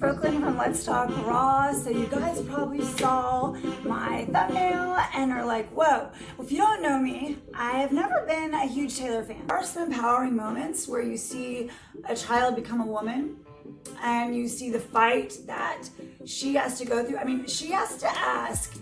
Brooklin from Let's Talk Raw. So you guys probably saw my thumbnail and are like, whoa. Well, if you don't know me, I have never been a huge Taylor fan. There are some empowering moments where you see a child become a woman and you see the fight that she has to go through. I mean, she has to ask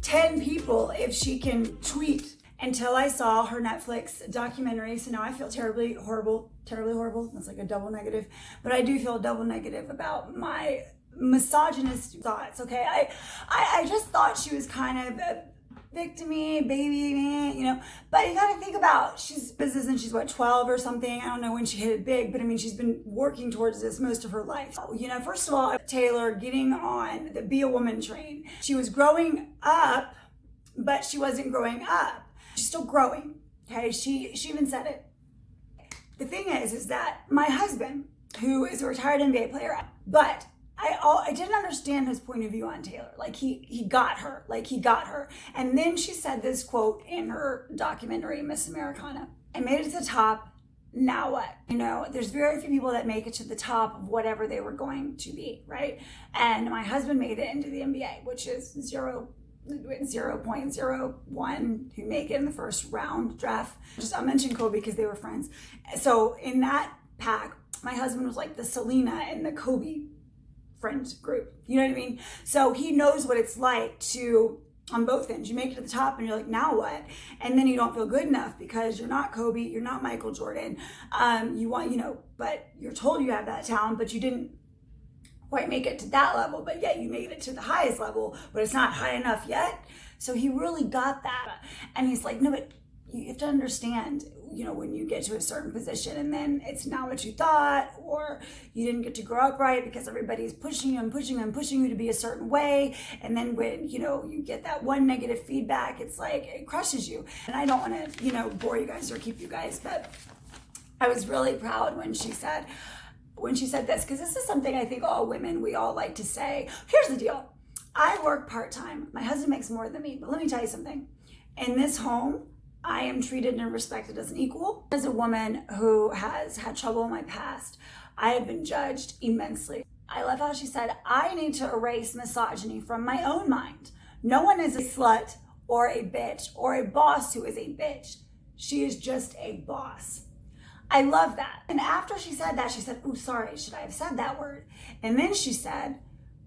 10 people if she can tweet until I saw her Netflix documentary. So now I feel terribly horrible. That's like a double negative, but I do feel double negative about my misogynist thoughts. Okay. I just thought she was kind of a victim-y, baby, you know, but you gotta think about, she's business and she's what, 12 or something. I don't know when she hit it big, but I mean, she's been working towards this most of her life. You know, first of all, Taylor getting on the Be a Woman train. She was growing up, but she wasn't growing up. She's still growing. Okay. She even said it. The thing is that my husband, who is a retired NBA player, but I didn't understand his point of view on Taylor. Like he got her. And then she said this quote in her documentary, Miss Americana. I made it to the top. Now what? You know, there's very few people that make it to the top of whatever they were going to be, right? And my husband made it into the NBA, which is 0.01 who make it in the first round draft. I'll mention Kobe because they were friends. So in that pack, my husband was like the Selena and the Kobe friend group. You know what I mean? So he knows what it's like to, on both ends, you make it to the top and you're like, now what? And then you don't feel good enough because you're not Kobe, you're not Michael Jordan. But you're told you have that talent, but you didn't quite make it to that level, but yet you made it to the highest level, but it's not high enough yet. So he really got that. And he's like, no, but you have to understand, you know, when you get to a certain position and then it's not what you thought, or you didn't get to grow up right because everybody's pushing you to be a certain way. And then when, you know, you get that one negative feedback, it's like, it crushes you. And I don't want to, you know, bore you guys or keep you guys, but I was really proud when she said this, because this is something I think all women, we all like to say. Here's the deal. I work part-time. My husband makes more than me, but let me tell you something. In this home, I am treated and respected as an equal. As a woman who has had trouble in my past, I have been judged immensely. I love how she said, I need to erase misogyny from my own mind. No one is a slut or a bitch or a boss who is a bitch. She is just a boss. I love that. And after she said that, she said, ooh, sorry, should I have said that word? And then she said,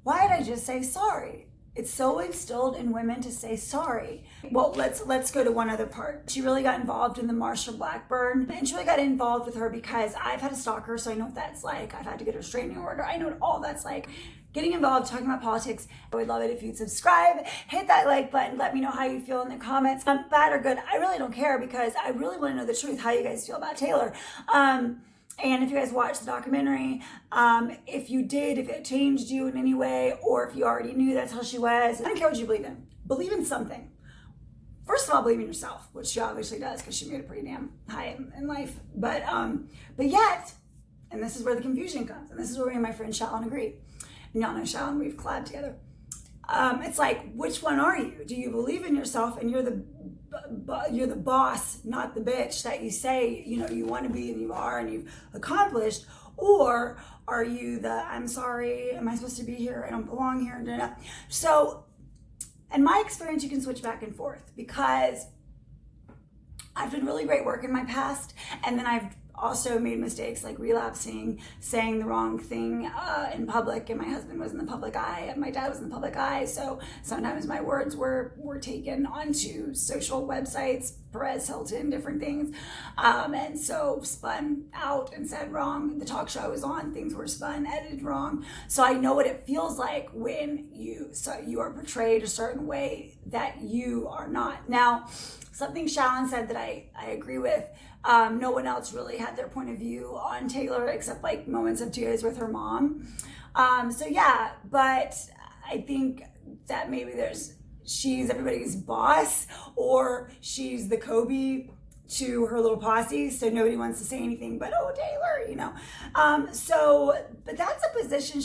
why did I just say sorry? It's so instilled in women to say sorry. Well, let's go to one other part. She really got involved in the Marsha Blackburn, and she really got involved with her because I've had a stalker, so I know what that's like. I've had to get a restraining order. I know what all that's like. Getting involved, talking about politics. I would love it if you'd subscribe, hit that like button, let me know how you feel in the comments. Bad or good, I really don't care because I really want to know the truth, how you guys feel about Taylor. And if you guys watched the documentary, if you did, if it changed you in any way, or if you already knew that's how she was, I don't care what you believe in. Believe in something. First of all, believe in yourself, which she obviously does because she made it pretty damn high in life. But yet, and this is where the confusion comes, and this is where me and my friend Shallon agree. And y'all know Shallon, we've collabed together. It's like, which one are you? Do you believe in yourself and you're the boss, not the bitch that you say, you know, you want to be and you are and you've accomplished? Or are you the, I'm sorry, am I supposed to be here? I don't belong here. So, in my experience, you can switch back and forth because I've done really great work in my past, and then I've also made mistakes like relapsing, saying the wrong thing in public, and my husband was in the public eye, and my dad was in the public eye, so sometimes my words were taken onto social websites, Perez Hilton, different things, and so spun out and said wrong. The talk show I was on, things were spun, edited wrong, so I know what it feels like when you are portrayed a certain way that you are not. Now, something Shallon said that I agree with, no one else really had their point of view on Taylor except like moments of tears with her mom. So yeah, but I think that maybe she's everybody's boss, or she's the Kobe to her little posse, so nobody wants to say anything but, oh, Taylor, you know. But that's a position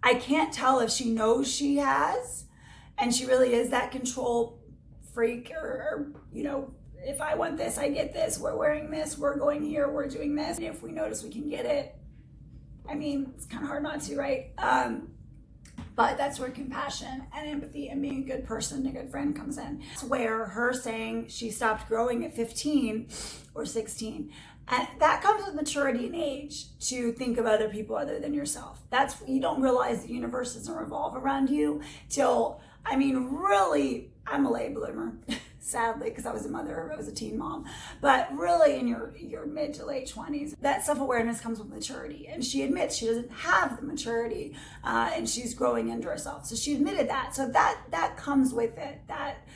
I can't tell if she knows she has, and she really is that control freak, or you know, if I want this, I get this, we're wearing this, we're going here, we're doing this. And if we notice we can get it, I mean, it's kind of hard not to, right? But that's where compassion and empathy and being a good person, a good friend comes in. It's where her saying she stopped growing at 15 or 16. And that comes with maturity and age, to think of other people other than yourself. That's, you don't realize the universe doesn't revolve around you till, I mean, really, I'm a late bloomer, sadly, because I was a mother, I was a teen mom. But really in your mid to late 20s, that self-awareness comes with maturity. And she admits she doesn't have the maturity and she's growing into herself. So she admitted that. So that comes with it, that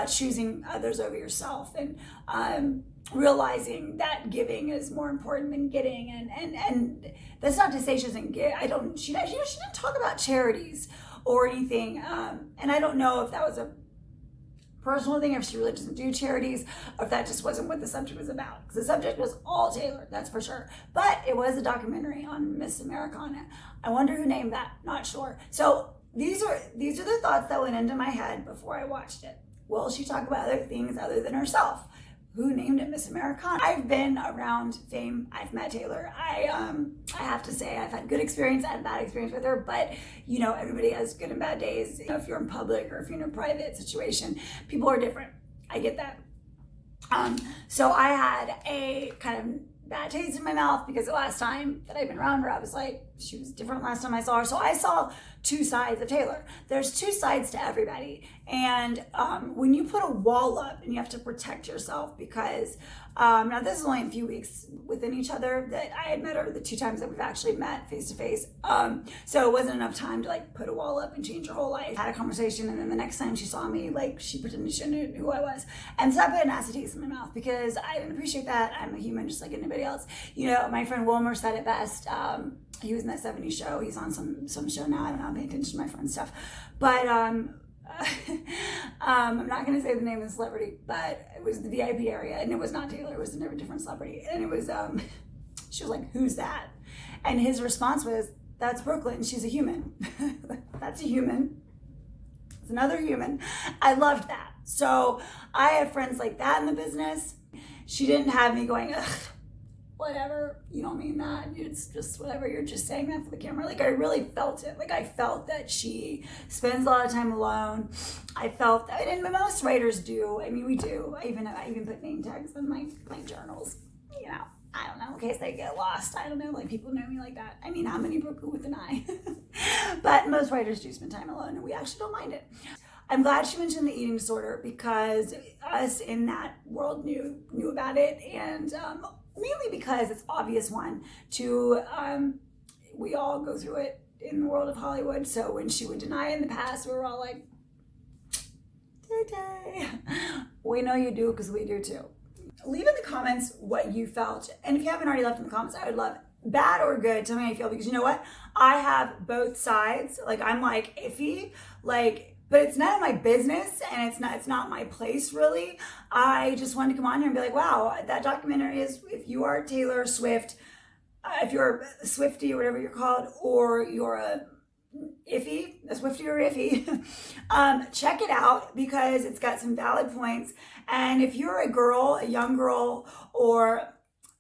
choosing others over yourself, and realizing that giving is more important than getting. And that's not to say she doesn't get, she didn't talk about charities or anything. And I don't know if that was a personal thing, if she really doesn't do charities, or if that just wasn't what the subject was about. Because the subject was all Taylor, that's for sure. But it was a documentary on Miss Americana. I wonder who named that, not sure. So these are the thoughts that went into my head before I watched it. Will she talk about other things other than herself? Who named it Miss Americana? I've been around fame. I've met Taylor. I have to say I've had good experience, I had bad experience with her, but you know, everybody has good and bad days. You know, if you're in public or if you're in a private situation, people are different. I get that. So I had a kind of bad taste in my mouth because the last time that I've been around her, I was like, she was different last time I saw her. So I saw two sides of Taylor. There's two sides to everybody. And when you put a wall up and you have to protect yourself, because now this is only a few weeks within each other that I had met her, the two times that we've actually met face to face. So it wasn't enough time to like put a wall up and change her whole life. Had a conversation, and then the next time she saw me, like she pretended she knew who I was. And so I put a nasty taste in my mouth because I didn't appreciate that. I'm a human just like anybody else. You know, my friend Wilmer said it best. He was in that 70s show. He's on some show now. I don't know, I'm paying attention to my friend's stuff. But I'm not going to say the name of the celebrity, but it was the VIP area, and it was not Taylor. It was a different celebrity. And it was, she was like, who's that? And his response was, that's Brooklyn. She's a human. That's a human. It's another human. I loved that. So I have friends like that in the business. She didn't have me going, ugh, whatever, you don't mean that, it's just whatever, you're just saying that for the camera. Like I really felt it. Like I felt that she spends a lot of time alone. I felt that, and most writers do. I mean, we do. I even put name tags on my journals, you know. I don't know, in case they get lost. I don't know, like people know me like that. I mean, how many Brooklyn with an I? But most writers do spend time alone, and we actually don't mind it. I'm glad she mentioned the eating disorder because us in that world knew about it, and mainly because it's obvious one to, we all go through it in the world of Hollywood. So when she would deny it in the past, we were all like, Tay. We know you do because we do too. Leave in the comments what you felt. And if you haven't already left in the comments, I would love bad or good. Tell me how you feel, because you know what? I have both sides. Like I'm like iffy, like, but it's none of my business and it's not my place really. I just wanted to come on here and be like, wow, that documentary is, if you are Taylor Swift, if you're a Swiftie or whatever you're called, or you're a Swiftie or iffy, check it out because it's got some valid points. And if you're a girl, a young girl, or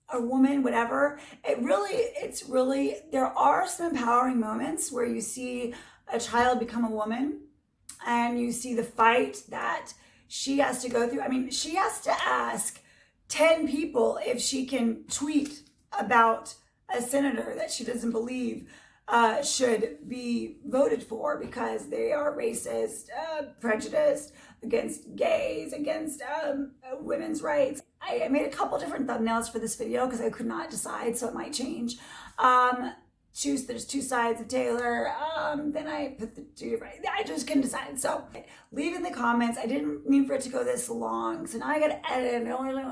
a woman, whatever, it's really, there are some empowering moments where you see a child become a woman and you see the fight that she has to go through. I mean, she has to ask 10 people if she can tweet about a senator that she doesn't believe should be voted for because they are racist, prejudiced against gays, against women's rights. I made a couple different thumbnails for this video because I could not decide, so it might change. There's two sides of Taylor. Then I put the two right. I just couldn't decide. So leave in the comments. I didn't mean for it to go this long, so now I gotta edit and only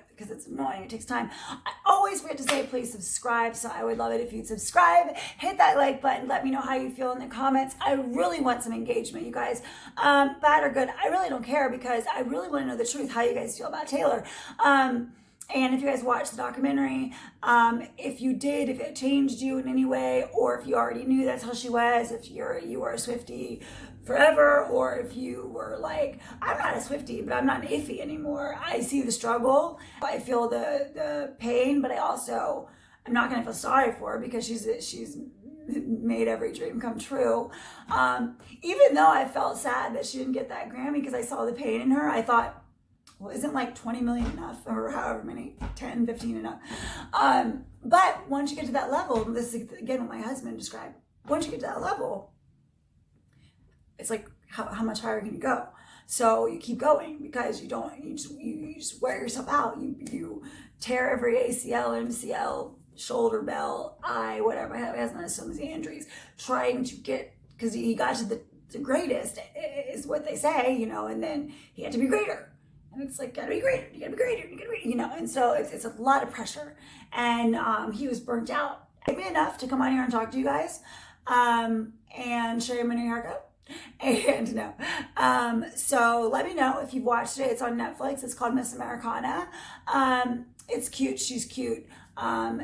because it's annoying. It takes time. I always forget to say please subscribe, so I would love it if you'd subscribe. Hit that like button. Let me know how you feel in the comments. I really want some engagement, you guys. Bad or good, I really don't care because I really want to know the truth, how you guys feel about Taylor. And if you guys watched the documentary, if you did, if it changed you in any way, or if you already knew that's how she was, if you were a Swiftie forever, or if you were like, I'm not a Swiftie, but I'm not an iffy anymore. I see the struggle. I feel the pain, but I also I'm not gonna feel sorry for her because she's made every dream come true. Even though I felt sad that she didn't get that Grammy because I saw the pain in her, I thought, well, isn't like 20 million enough, or however many, 10, 15 enough? But once you get to that level, this is again what my husband described, once you get to that level, it's like, how much higher can you go? So you keep going because you just wear yourself out. You tear every ACL, MCL, shoulder, bell, eye, whatever. My husband has so many injuries trying to get, because he got to the greatest is what they say, you know, and then he had to be greater. And it's like, gotta be greater, you gotta be greater, you gotta be, you know, and so it's a lot of pressure. And he was burnt out. It made me enough to come on here and talk to you guys and show you my new haircut. And no, so let me know if you've watched it. It's on Netflix. It's called Miss Americana. It's cute. She's cute.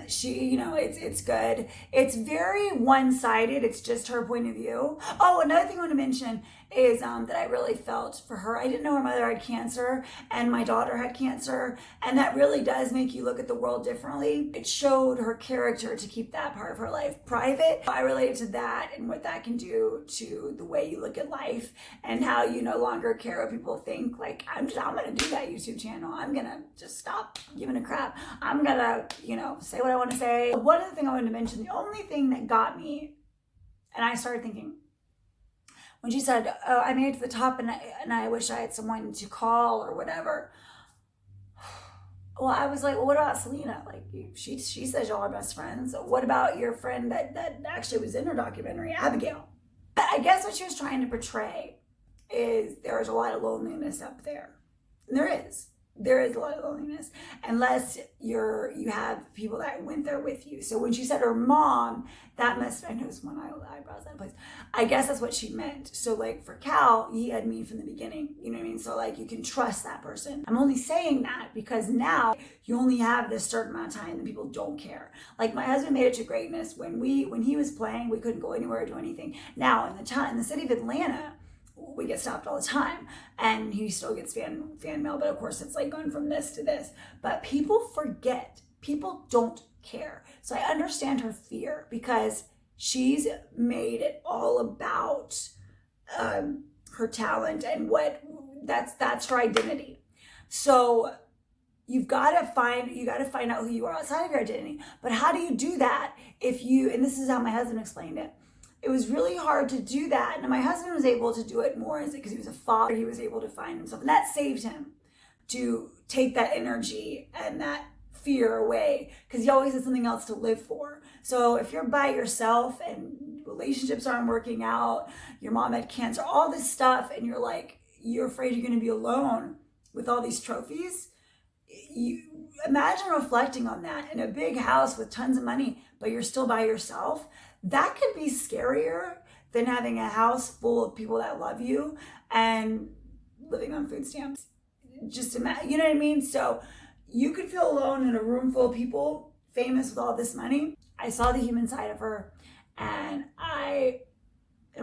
She, you know, it's good. It's very one-sided. It's just her point of view. Oh, another thing I want to mention is that I really felt for her. I didn't know her mother had cancer and my daughter had cancer, and that really does make you look at the world differently. It showed her character to keep that part of her life private. I related to that and what that can do to the way you look at life and how you no longer care what people think. Like, I'm gonna do that YouTube channel. I'm gonna just stop giving a crap. I'm gonna, you know, say what I want to say. One other thing I wanted to mention, the only thing that got me, and I started thinking, when she said, oh, I made it to the top and I wish I had someone to call or whatever. Well, I was like, well, what about Selena? Like, she says y'all are best friends. What about your friend that actually was in her documentary, Abigail? I guess what she was trying to portray is there's a lot of loneliness up there. And there is. There is a lot of loneliness unless you have people that went there with you. So when she said her mom, that must, I know it's one eyebrows out of place. I guess that's what she meant. So like for Cal, he had me from the beginning. You know what I mean? So like you can trust that person. I'm only saying that because now you only have this certain amount of time and people don't care. Like my husband made it to greatness when he was playing, we couldn't go anywhere or do anything. Now in the city of Atlanta, we get stopped all the time, and he still gets fan mail, but of course it's like going from this to this. But people forget, people don't care. So I understand her fear because she's made it all about her talent and that's her identity. So you got to find out who you are outside of your identity. But how do you do that if you, and this is how my husband explained it. It was really hard to do that. And my husband was able to do it more because he was a father. He was able to find himself. And that saved him to take that energy and that fear away because he always had something else to live for. So if you're by yourself and relationships aren't working out, your mom had cancer, all this stuff, and you're afraid you're going to be alone with all these trophies, you imagine reflecting on that in a big house with tons of money, but you're still by yourself. That could be scarier than having a house full of people that love you and living on food stamps. Just imagine, you know what I mean? So you could feel alone in a room full of people, famous with all this money. I saw the human side of her, and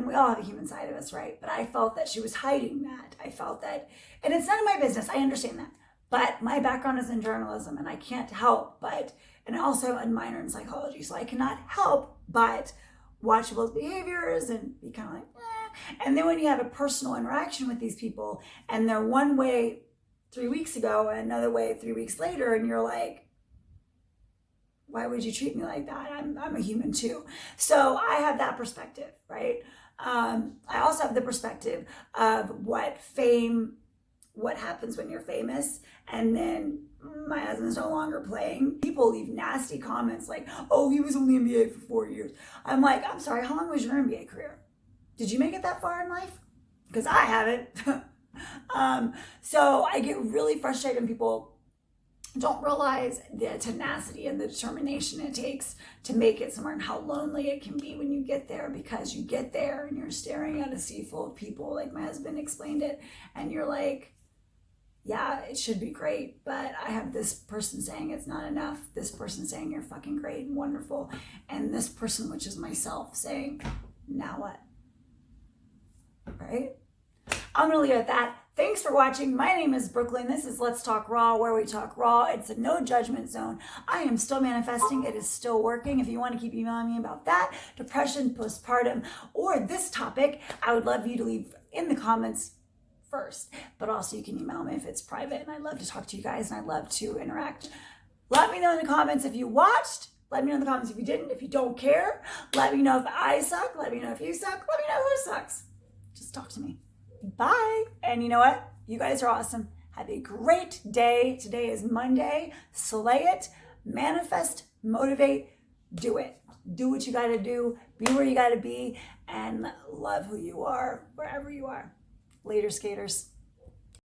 we all have a human side of us, right? But I felt that she was hiding that. I felt that, and it's none of my business. I understand that. But my background is in journalism, and I can't help but, and also a minor in psychology, so I cannot help but watch people's behaviors and be kind of like, eh. And then when you have a personal interaction with these people, and they're one way 3 weeks ago and another way 3 weeks later, and you're like, why would you treat me like that? I'm a human too. So I have that perspective, right? I also have the perspective of what happens when you're famous, and then my husband's no longer playing. People leave nasty comments like, oh, he was only NBA for 4 years. I'm like, I'm sorry, how long was your NBA career? Did you make it that far in life? Because I haven't. So I get really frustrated when people don't realize the tenacity and the determination it takes to make it somewhere and how lonely it can be when you get there, because you get there and you're staring at a sea full of people, like my husband explained it, and you're like, yeah, it should be great, but I have this person saying it's not enough, this person saying you're fucking great and wonderful, and this person, which is myself, saying, now what? Right? I'm gonna leave it at that. Thanks for watching. My name is Brooklyn. This is Let's Talk Raw, where we talk raw. It's a no judgment zone. I am still manifesting. It is still working. If you want to keep emailing me about that, depression, postpartum, or this topic, I would love you to leave in the comments first. But also you can email me if it's private. And I love to talk to you guys and I love to interact. Let me know in the comments if you watched. Let me know in the comments if you didn't. If you don't care, let me know if I suck. Let me know if you suck. Let me know who sucks. Just talk to me. Bye. And you know what? You guys are awesome. Have a great day. Today is Monday. Slay it. Manifest. Motivate. Do it. Do what you got to do. Be where you got to be. And love who you are wherever you are. Later, skaters.